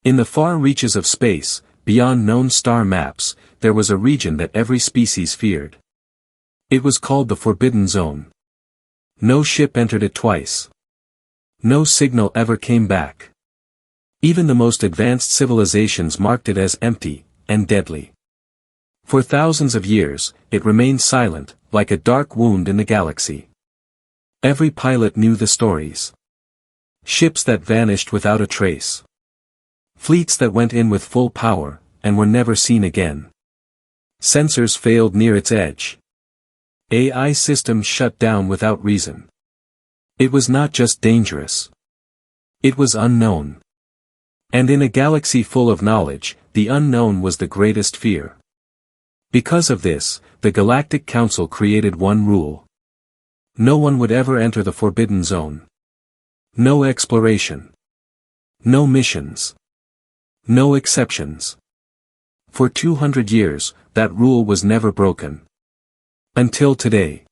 In the far reaches of space, beyond known star maps, there was a region that every species feared. It was called the Forbidden Zone. No ship entered it twice. No signal ever came back. Even the most advanced civilizations marked it as empty and deadly. For thousands of years, it remained silent, like a dark wound in the galaxy. Every pilot knew the stories. Ships that vanished without a trace. Fleets that went in with full power, and were never seen again. Sensors failed near its edge. AI systems shut down without reason. It was not just dangerous. It was unknown. And in a galaxy full of knowledge, the unknown was the greatest fear. Because of this, the Galactic Council created one rule. No one would ever enter the Forbidden Zone. No exploration. No missions. No exceptions. For 200 years, that rule was never broken. Until today.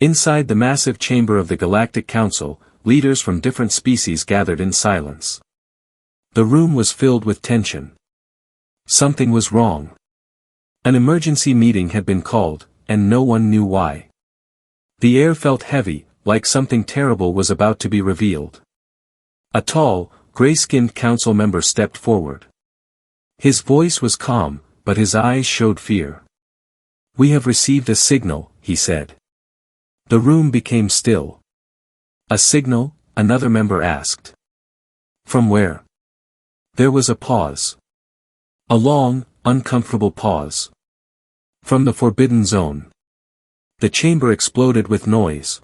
Inside the massive chamber of the Galactic Council, leaders from different species gathered in silence. The room was filled with tension. Something was wrong. An emergency meeting had been called, and no one knew why. The air felt heavy, like something terrible was about to be revealed. A tall, gray-skinned council member stepped forward. His voice was calm, but his eyes showed fear. "We have received a signal," he said. The room became still. "A signal?" another member asked. "From where?" There was a pause. A long, uncomfortable pause. "From the Forbidden Zone." The chamber exploded with noise.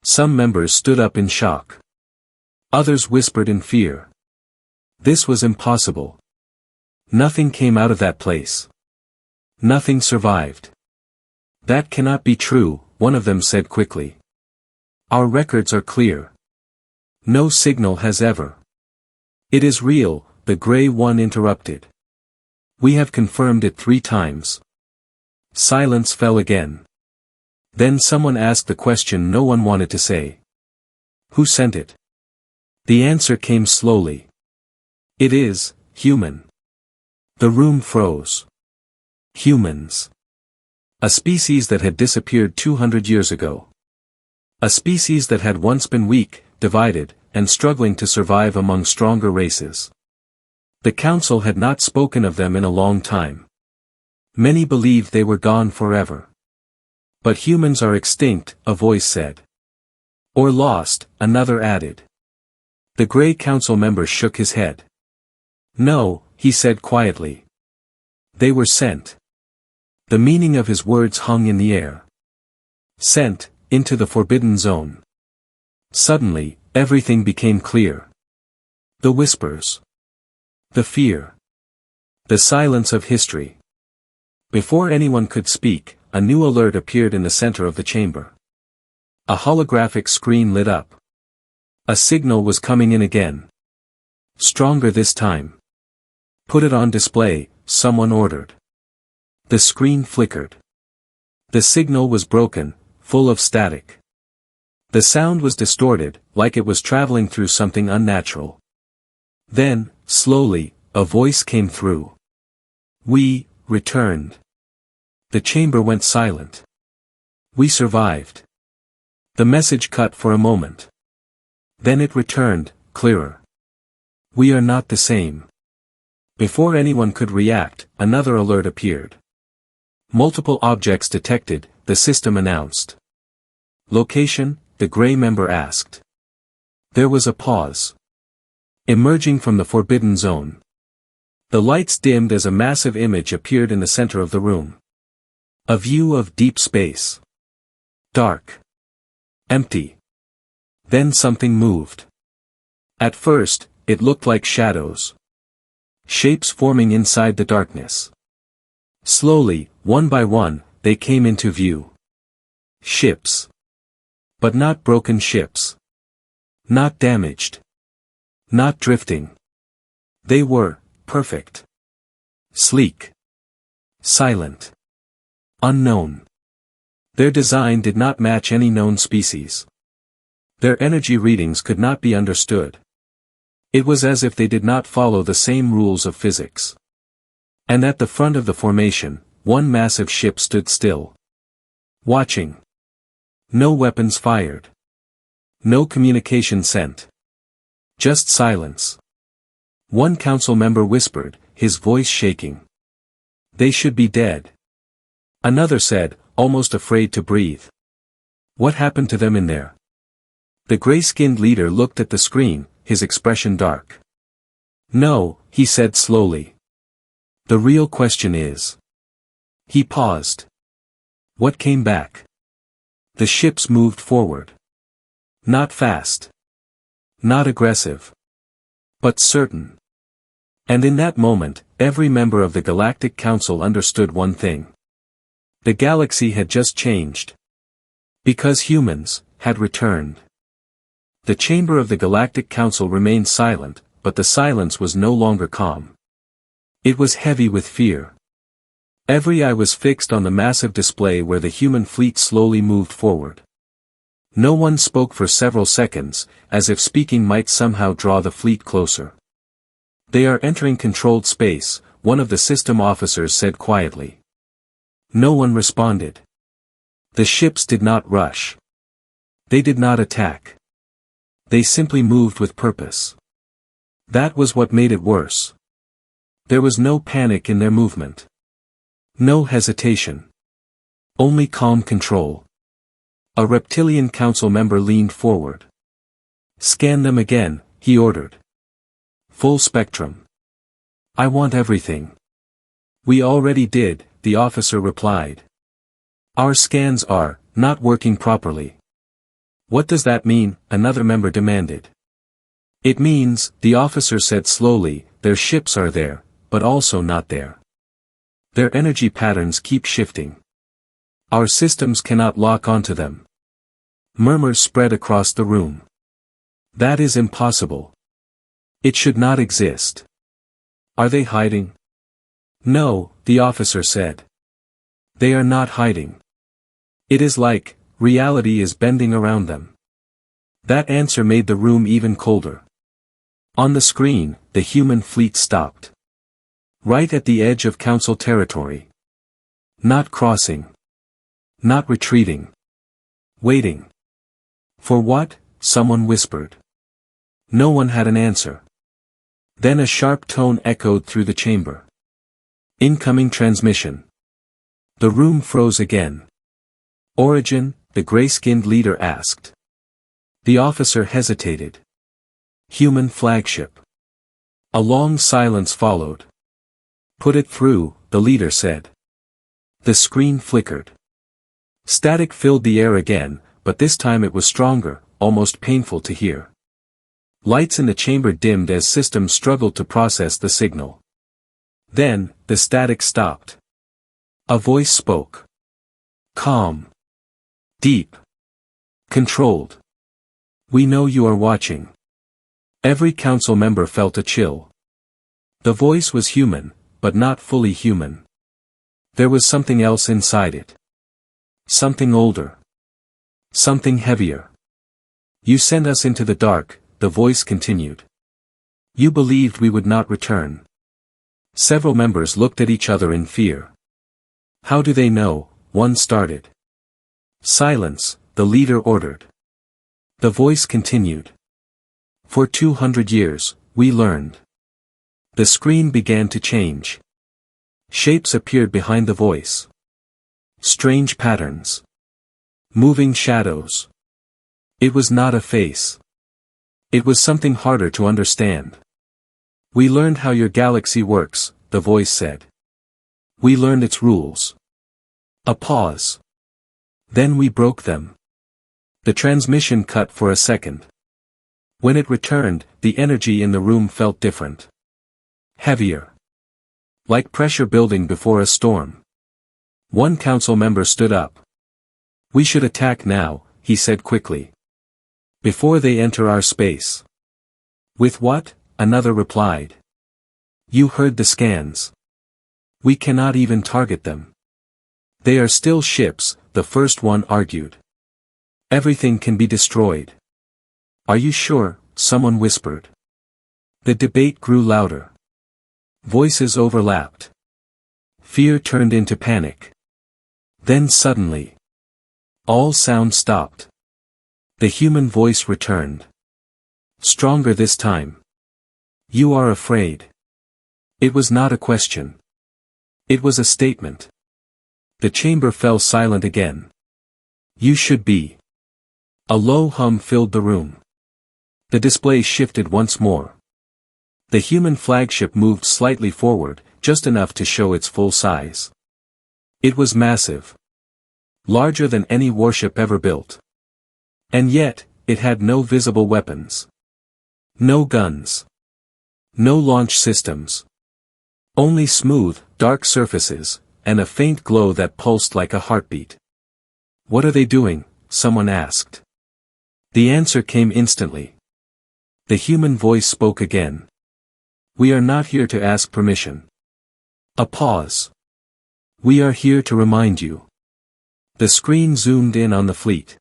Some members stood up in shock. Others whispered in fear. This was impossible. Nothing came out of that place. Nothing survived. "That cannot be true," one of them said quickly. "Our records are clear. No signal has ever." "It is real," the Gray One interrupted. "We have confirmed it 3 times. Silence fell again. Then someone asked the question no one wanted to say. "Who sent it?" The answer came slowly. "It is human." The room froze. Humans. A species that had disappeared 200 years ago. A species that had once been weak, divided, and struggling to survive among stronger races. The council had not spoken of them in a long time. Many believed they were gone forever. "But humans are extinct," a voice said. "Or lost," another added. The Gray Council member shook his head. "No," he said quietly. "They were sent." The meaning of his words hung in the air. Sent, into the Forbidden Zone. Suddenly, everything became clear. The whispers. The fear. The silence of history. Before anyone could speak, a new alert appeared in the center of the chamber. A holographic screen lit up. A signal was coming in again. Stronger this time. "Put it on display," someone ordered. The screen flickered. The signal was broken, full of static. The sound was distorted, like it was traveling through something unnatural. Then, slowly, a voice came through. "We returned." The chamber went silent. "We survived." The message cut for a moment. Then it returned, clearer. "We are not the same." Before anyone could react, another alert appeared. "Multiple objects detected," the system announced. "Location?" the Gray member asked. There was a pause. Emerging from the Forbidden Zone. The lights dimmed as a massive image appeared in the center of the room. A view of deep space. Dark. Empty. Then something moved. At first, it looked like shadows. Shapes forming inside the darkness. Slowly, one by one, they came into view. Ships. But not broken ships. Not damaged. Not drifting. They were perfect. Sleek. Silent. Unknown. Their design did not match any known species. Their energy readings could not be understood. It was as if they did not follow the same rules of physics. And at the front of the formation, one massive ship stood still. Watching. No weapons fired. No communication sent. Just silence. One council member whispered, his voice shaking. They should be dead. Another said, almost afraid to breathe. What happened to them in there? The gray-skinned leader looked at the screen, his expression dark. No, he said slowly. The real question is. He paused. What came back? The ships moved forward. Not fast. Not aggressive. But certain. And in that moment, every member of the Galactic Council understood one thing. The galaxy had just changed. Because humans had returned. The chamber of the Galactic Council remained silent, but the silence was no longer calm. It was heavy with fear. Every eye was fixed on the massive display where the human fleet slowly moved forward. No one spoke for several seconds, as if speaking might somehow draw the fleet closer. They are entering controlled space, one of the system officers said quietly. No one responded. The ships did not rush. They did not attack. They simply moved with purpose. That was what made it worse. There was no panic in their movement. No hesitation. Only calm control. A reptilian council member leaned forward. Scan them again, he ordered. Full spectrum. I want everything. We already did, the officer replied. Our scans are not working properly. What does that mean? Another member demanded. It means, the officer said slowly, their ships are there, but also not there. Their energy patterns keep shifting. Our systems cannot lock onto them. Murmurs spread across the room. That is impossible. It should not exist. Are they hiding? No, the officer said. They are not hiding. It is like, reality is bending around them. That answer made the room even colder. On the screen, the human fleet stopped. Right at the edge of council territory. Not crossing. Not retreating. Waiting. For what? Someone whispered. No one had an answer. Then a sharp tone echoed through the chamber. Incoming transmission. The room froze again. Origin, the gray-skinned leader asked. The officer hesitated. Human flagship. A long silence followed. Put it through, the leader said. The screen flickered. Static filled the air again, but this time it was stronger, almost painful to hear. Lights in the chamber dimmed as systems struggled to process the signal. Then, the static stopped. A voice spoke. Calm. Deep. Controlled. We know you are watching. Every council member felt a chill. The voice was human, but not fully human. There was something else inside it. Something older. Something heavier. You sent us into the dark, the voice continued. You believed we would not return. Several members looked at each other in fear. How do they know? One started. Silence, the leader ordered. The voice continued. For 200 years, we learned. The screen began to change. Shapes appeared behind the voice. Strange patterns. Moving shadows. It was not a face. It was something harder to understand. We learned how your galaxy works, the voice said. We learned its rules. A pause. Then we broke them. The transmission cut for a second. When it returned, the energy in the room felt different. Heavier. Like pressure building before a storm. One council member stood up. We should attack now, he said quickly. Before they enter our space. With what? Another replied. You heard the scans. We cannot even target them. They are still ships, the first one argued. Everything can be destroyed. Are you sure? Someone whispered. The debate grew louder. Voices overlapped. Fear turned into panic. Then suddenly, all sound stopped. The human voice returned. Stronger this time. You are afraid. It was not a question. It was a statement. The chamber fell silent again. You should be. A low hum filled the room. The display shifted once more. The human flagship moved slightly forward, just enough to show its full size. It was massive. Larger than any warship ever built. And yet, it had no visible weapons. No guns. No launch systems. Only smooth, dark surfaces, and a faint glow that pulsed like a heartbeat. What are they doing? Someone asked. The answer came instantly. The human voice spoke again. We are not here to ask permission. A pause. We are here to remind you. The screen zoomed in on the fleet.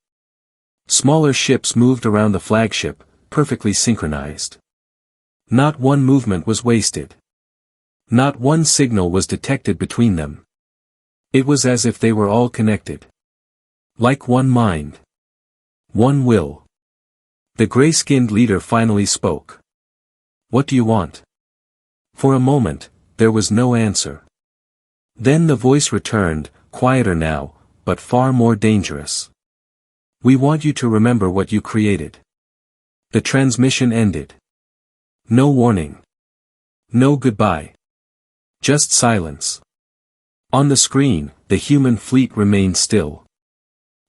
Smaller ships moved around the flagship, perfectly synchronized. Not one movement was wasted. Not one signal was detected between them. It was as if they were all connected. Like one mind. One will. The gray-skinned leader finally spoke. What do you want? For a moment, there was no answer. Then the voice returned, quieter now, but far more dangerous. We want you to remember what you created. The transmission ended. No warning. No goodbye. Just silence. On the screen, the human fleet remained still.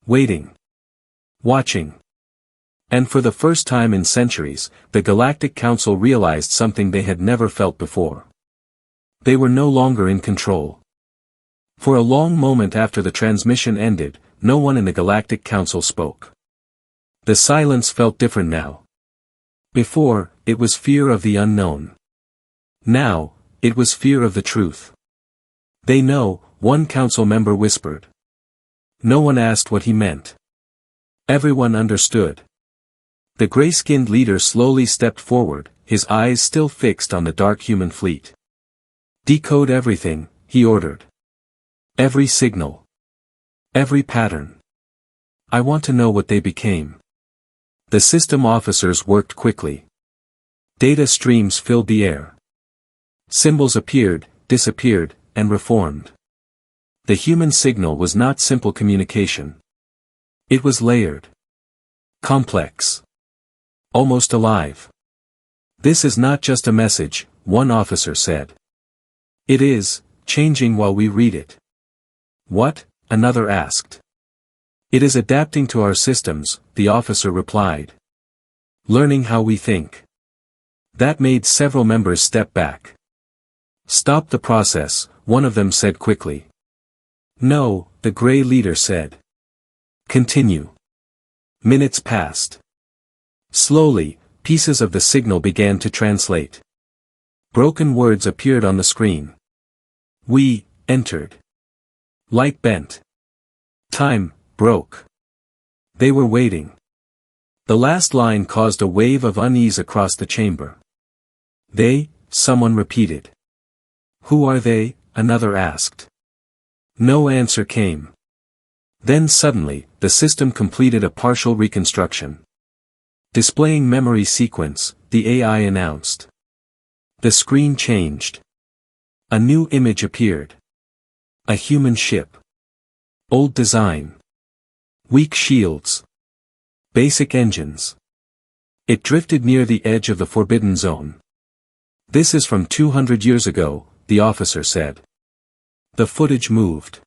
Waiting. Watching. And for the first time in centuries, the Galactic Council realized something they had never felt before. They were no longer in control. For a long moment after the transmission ended, no one in the Galactic Council spoke. The silence felt different now. Before, it was fear of the unknown. Now, it was fear of the truth. They know, one council member whispered. No one asked what he meant. Everyone understood. The gray-skinned leader slowly stepped forward, his eyes still fixed on the dark human fleet. Decode everything, he ordered. Every signal. Every pattern. I want to know what they became. The system officers worked quickly. Data streams filled the air. Symbols appeared, disappeared, and reformed. The human signal was not simple communication. It was layered. Complex. Almost alive. This is not just a message, one officer said. It is, changing while we read it. What? Another asked. It is adapting to our systems, the officer replied. Learning how we think. That made several members step back. Stop the process, one of them said quickly. No, the gray leader said. Continue. Minutes passed. Slowly, pieces of the signal began to translate. Broken words appeared on the screen. We entered. Light bent. Time broke. They were waiting. The last line caused a wave of unease across the chamber. They, someone repeated. Who are they? Another asked. No answer came. Then suddenly, the system completed a partial reconstruction. Displaying memory sequence, the AI announced. The screen changed. A new image appeared. A human ship. Old design. Weak shields. Basic engines. It drifted near the edge of the forbidden zone. This is from 200 years ago, the officer said. The footage moved.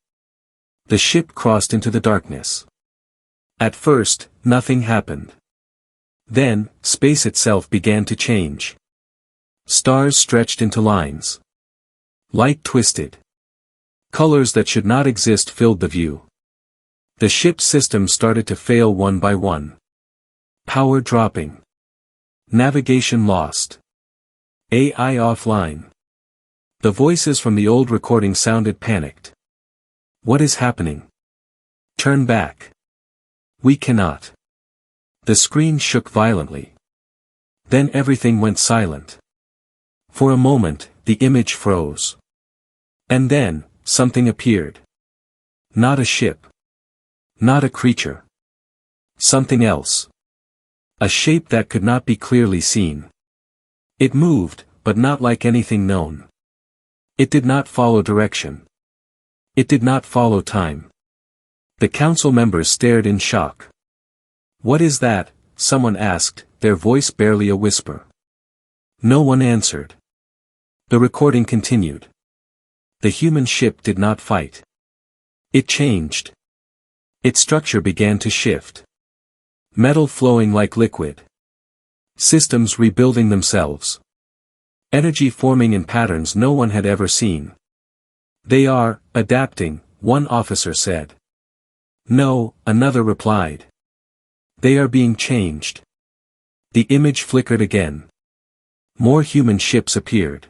The ship crossed into the darkness. At first, nothing happened. Then, space itself began to change. Stars stretched into lines. Light twisted. Colors that should not exist filled the view. The ship's systems started to fail one by one. Power dropping. Navigation lost. AI offline. The voices from the old recording sounded panicked. What is happening? Turn back. We cannot. The screen shook violently. Then everything went silent. For a moment, the image froze. And then, something appeared. Not a ship. Not a creature. Something else. A shape that could not be clearly seen. It moved, but not like anything known. It did not follow direction. It did not follow time. The council members stared in shock. "What is that?" someone asked, their voice barely a whisper. No one answered. The recording continued. The human ship did not fight. It changed. Its structure began to shift. Metal flowing like liquid. Systems rebuilding themselves. Energy forming in patterns no one had ever seen. "They are adapting," one officer said. "No," another replied. "They are being changed." The image flickered again. More human ships appeared.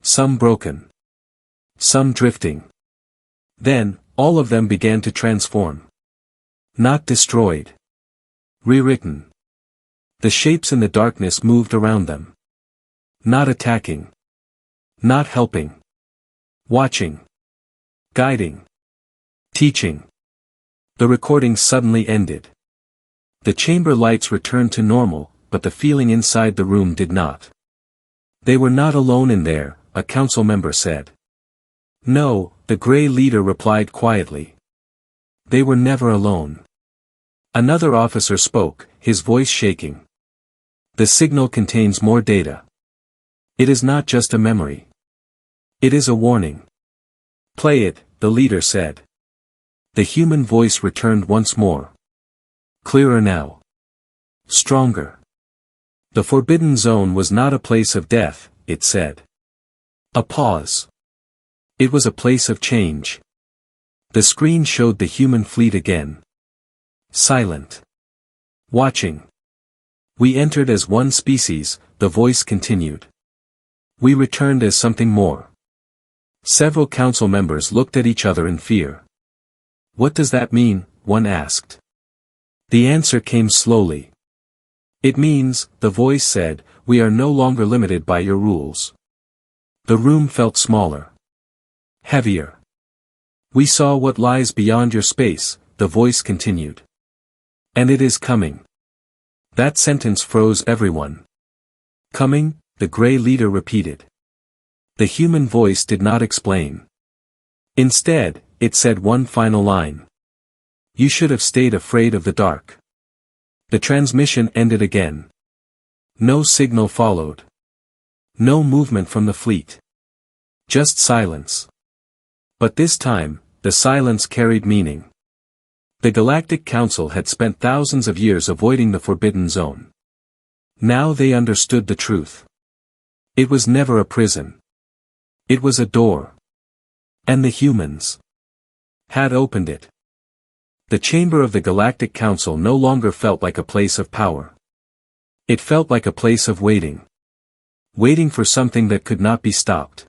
Some broken. Some drifting. Then, all of them began to transform. Not destroyed. Rewritten. The shapes in the darkness moved around them. Not attacking. Not helping. Watching. Guiding. Teaching. The recording suddenly ended. The chamber lights returned to normal, but the feeling inside the room did not. "They were not alone in there," a council member said. "No," the gray leader replied quietly. "They were never alone." Another officer spoke, his voice shaking. "The signal contains more data. It is not just a memory. It is a warning." "Play it," the leader said. The human voice returned once more. Clearer now. Stronger. The Forbidden Zone was not a place of death, it said. A pause. It was a place of change. The screen showed the human fleet again. Silent. Watching. "We entered as one species," the voice continued. "We returned as something more." Several council members looked at each other in fear. "What does that mean?" one asked. The answer came slowly. "It means," the voice said, "we are no longer limited by your rules." The room felt smaller. Heavier. "We saw what lies beyond your space," the voice continued. "And it is coming." That sentence froze everyone. "Coming?" the gray leader repeated. The human voice did not explain. Instead, it said one final line. "You should have stayed afraid of the dark." The transmission ended again. No signal followed. No movement from the fleet. Just silence. But this time, the silence carried meaning. The Galactic Council had spent thousands of years avoiding the Forbidden Zone. Now they understood the truth. It was never a prison. It was a door. And the humans had opened it. The chamber of the Galactic Council no longer felt like a place of power. It felt like a place of waiting. Waiting for something that could not be stopped.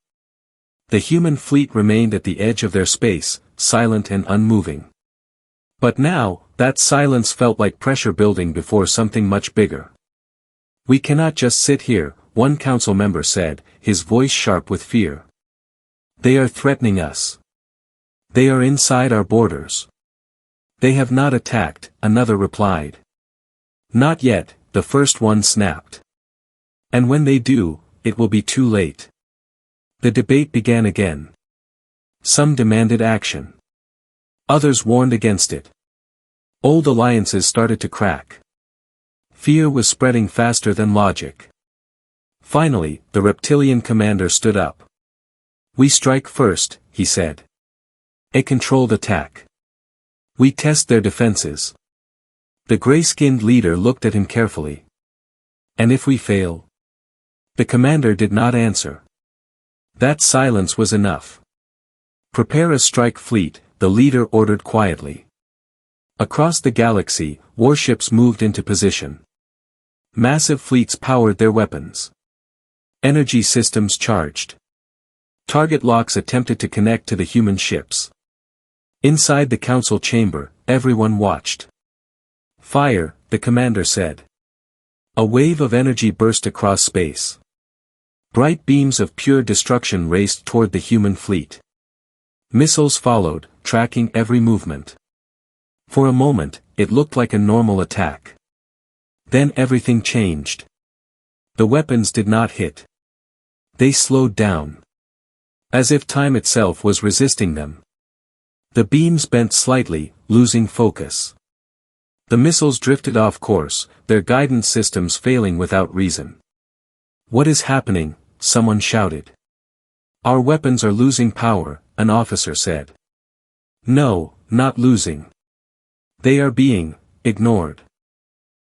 The human fleet remained at the edge of their space, silent and unmoving. But now, that silence felt like pressure building before something much bigger. "We cannot just sit here," one council member said, his voice sharp with fear. "They are threatening us. They are inside our borders." "They have not attacked," another replied. "Not yet," the first one snapped. "And when they do, it will be too late." The debate began again. Some demanded action. Others warned against it. Old alliances started to crack. Fear was spreading faster than logic. Finally, the reptilian commander stood up. "We strike first," he said. "A controlled attack. We test their defenses." The gray-skinned leader looked at him carefully. "And if we fail?" The commander did not answer. That silence was enough. "Prepare a strike fleet," the leader ordered quietly. Across the galaxy, warships moved into position. Massive fleets powered their weapons. Energy systems charged. Target locks attempted to connect to the human ships. Inside the council chamber, everyone watched. "Fire," the commander said. A wave of energy burst across space. Bright beams of pure destruction raced toward the human fleet. Missiles followed, tracking every movement. For a moment, it looked like a normal attack. Then everything changed. The weapons did not hit. They slowed down. As if time itself was resisting them. The beams bent slightly, losing focus. The missiles drifted off course, their guidance systems failing without reason. "What is happening?" someone shouted. "Our weapons are losing power," an officer said. "No, not losing. They are being ignored."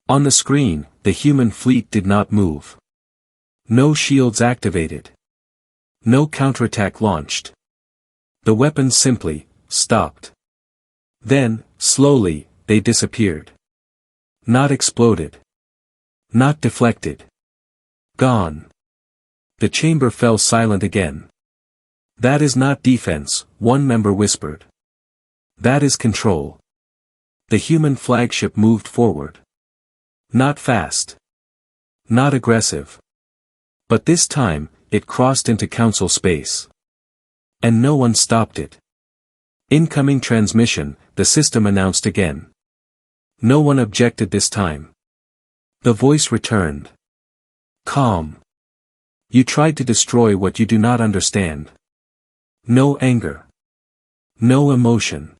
On the screen, the human fleet did not move. No shields activated. No counterattack launched. The weapons simply stopped. Then, slowly, they disappeared. Not exploded. Not deflected. Gone. The chamber fell silent again. "That is not defense," one member whispered. "That is control." The human flagship moved forward. Not fast. Not aggressive. But this time, it crossed into council space. And no one stopped it. "Incoming transmission," the system announced again. No one objected this time. The voice returned. Calm. "You tried to destroy what you do not understand. No anger. No emotion.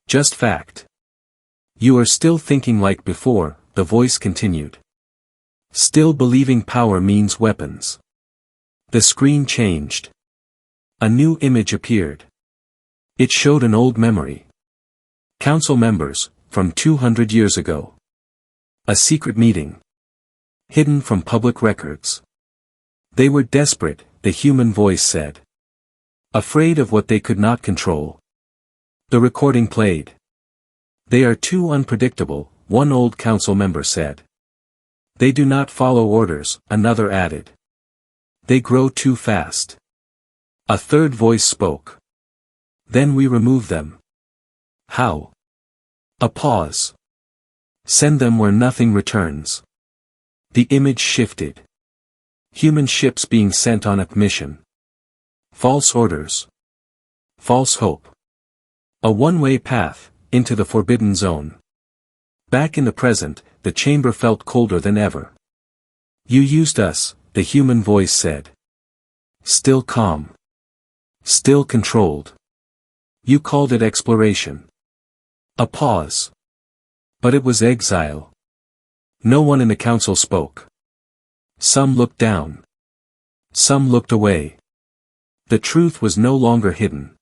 Just fact. You are still thinking like before," the voice continued. "Still believing power means weapons." The screen changed. A new image appeared. It showed an old memory. Council members, from 200 years ago. A secret meeting. Hidden from public records. They were desperate, the human voice said. Afraid of what they could not control. The recording played. "They are too unpredictable," one old council member said. "They do not follow orders," another added. "They grow too fast." A third voice spoke. "Then we remove them." "How?" A pause. "Send them where nothing returns." The image shifted. Human ships being sent on a mission. False orders. False hope. A one-way path, into the forbidden zone. Back in the present, the chamber felt colder than ever. "You used us," the human voice said. Still calm. Still controlled. "You called it exploration." A pause. But it was exile. No one in the council spoke. Some looked down. Some looked away. The truth was no longer hidden.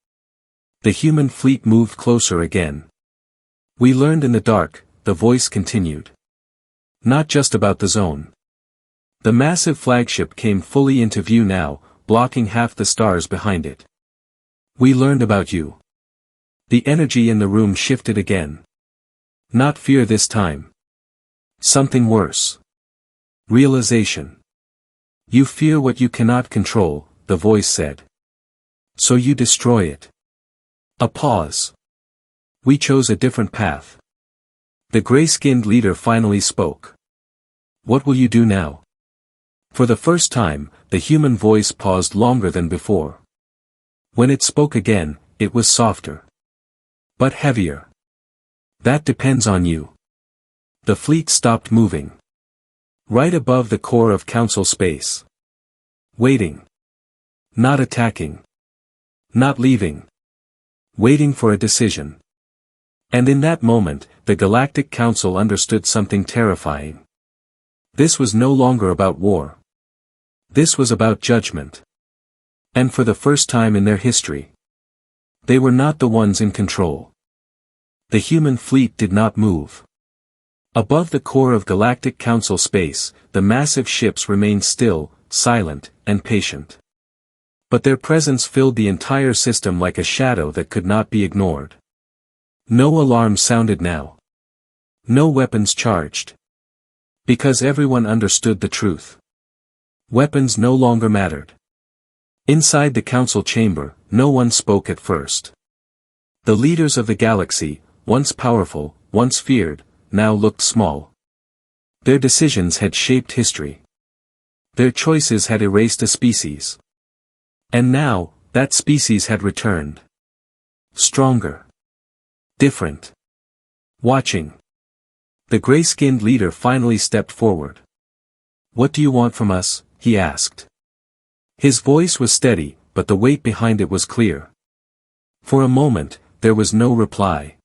The human fleet moved closer again. "We learned in the dark," the voice continued. Not just about the zone. The massive flagship came fully into view now, blocking half the stars behind it. "We learned about you." The energy in the room shifted again. Not fear this time. Something worse. Realization. "You fear what you cannot control," the voice said. "So you destroy it." A pause. "We chose a different path." The gray-skinned leader finally spoke. "What will you do now?" For the first time, the human voice paused longer than before. When it spoke again, it was softer. But heavier. "That depends on you." The fleet stopped moving. Right above the core of council space. Waiting. Not attacking. Not leaving. Waiting for a decision. And in that moment, the Galactic Council understood something terrifying. This was no longer about war. This was about judgment. And for the first time in their history, they were not the ones in control. The human fleet did not move. Above the core of Galactic Council space, the massive ships remained still, silent, and patient. But their presence filled the entire system like a shadow that could not be ignored. No alarm sounded now. No weapons charged. Because everyone understood the truth. Weapons no longer mattered. Inside the council chamber, no one spoke at first. The leaders of the galaxy, once powerful, once feared, now looked small. Their decisions had shaped history. Their choices had erased a species. And now, that species had returned. Stronger. Different. Watching. The gray-skinned leader finally stepped forward. "What do you want from us?" he asked. His voice was steady, but the weight behind it was clear. For a moment, there was no reply.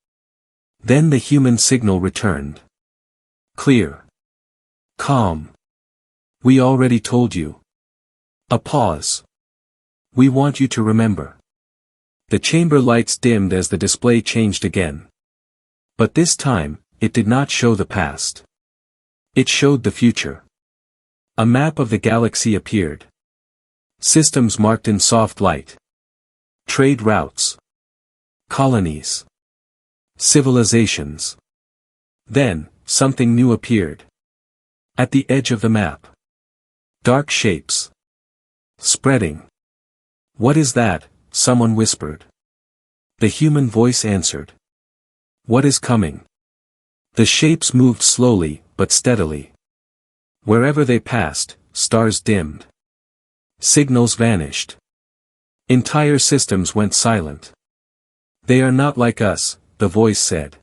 Then the human signal returned. Clear. Calm. "We already told you." A pause. "We want you to remember." The chamber lights dimmed as the display changed again. But this time, it did not show the past. It showed the future. A map of the galaxy appeared. Systems marked in soft light. Trade routes. Colonies. Civilizations. Then, something new appeared. At the edge of the map. Dark shapes. Spreading. "What is that?" someone whispered. The human voice answered. "What is coming?" The shapes moved slowly, but steadily. Wherever they passed, stars dimmed. Signals vanished. Entire systems went silent. "They are not like us," the voice said.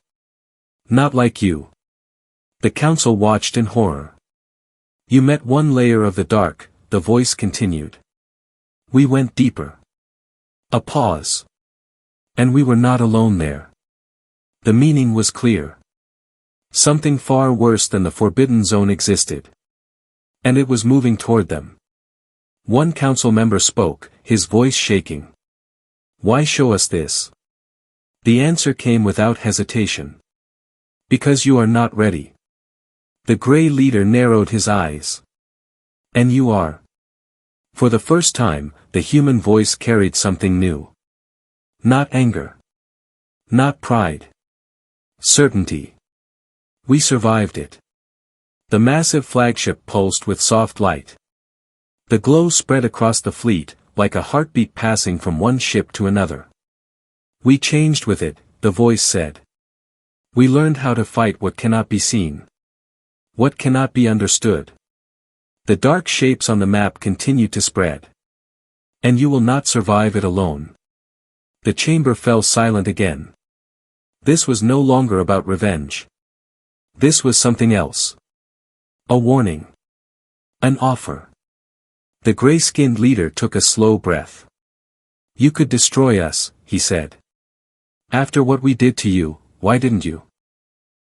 "Not like you." The council watched in horror. "You met one layer of the dark," the voice continued. "We went deeper." A pause. "And we were not alone there." The meaning was clear. Something far worse than the Forbidden Zone existed. And it was moving toward them. One council member spoke, his voice shaking. "Why show us this?" The answer came without hesitation. "Because you are not ready." The gray leader narrowed his eyes. "And you are?" For the first time, the human voice carried something new. Not anger. Not pride. Certainty. "We survived it." The massive flagship pulsed with soft light. The glow spread across the fleet, like a heartbeat passing from one ship to another. "We changed with it," the voice said. "We learned how to fight what cannot be seen. What cannot be understood." The dark shapes on the map continued to spread. "And you will not survive it alone." The chamber fell silent again. This was no longer about revenge. This was something else. A warning. An offer. The gray-skinned leader took a slow breath. "You could destroy us," he said. "After what we did to you, why didn't you?"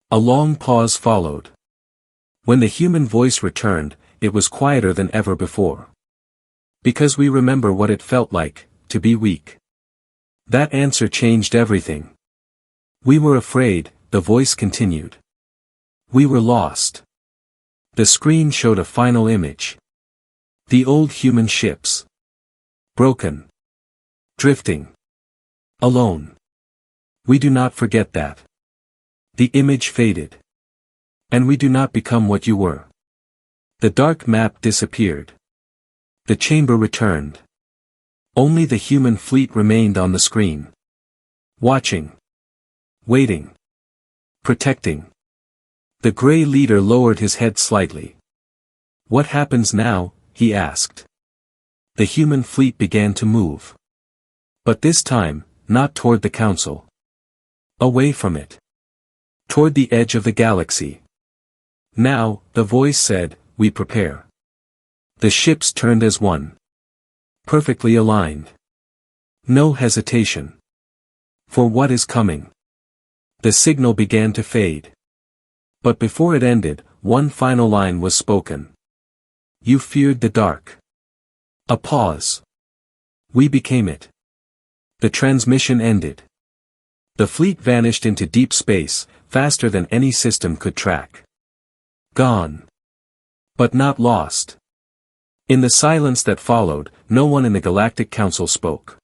A long pause followed. When the human voice returned, it was quieter than ever before. "Because we remember what it felt like, to be weak." That answer changed everything. "We were afraid," the voice continued. "We were lost." The screen showed a final image. The old human ships. Broken. Drifting. Alone. "We do not forget that." The image faded. "And we do not become what you were." The dark map disappeared. The chamber returned. Only the human fleet remained on the screen. Watching. Waiting. Protecting. The gray leader lowered his head slightly. "What happens now?" he asked. The human fleet began to move. But this time, not toward the council. Away from it. Toward the edge of the galaxy. "Now," the voice said, "we prepare." The ships turned as one. Perfectly aligned. No hesitation. For what is coming? The signal began to fade. But before it ended, one final line was spoken. "You feared the dark." A pause. "We became it." The transmission ended. The fleet vanished into deep space, faster than any system could track. Gone. But not lost. In the silence that followed, no one in the Galactic Council spoke.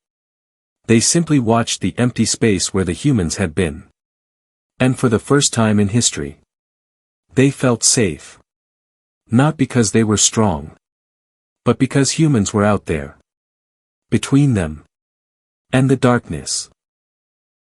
They simply watched the empty space where the humans had been. And for the first time in history, they felt safe. Not because they were strong, but because humans were out there. Between them and the darkness.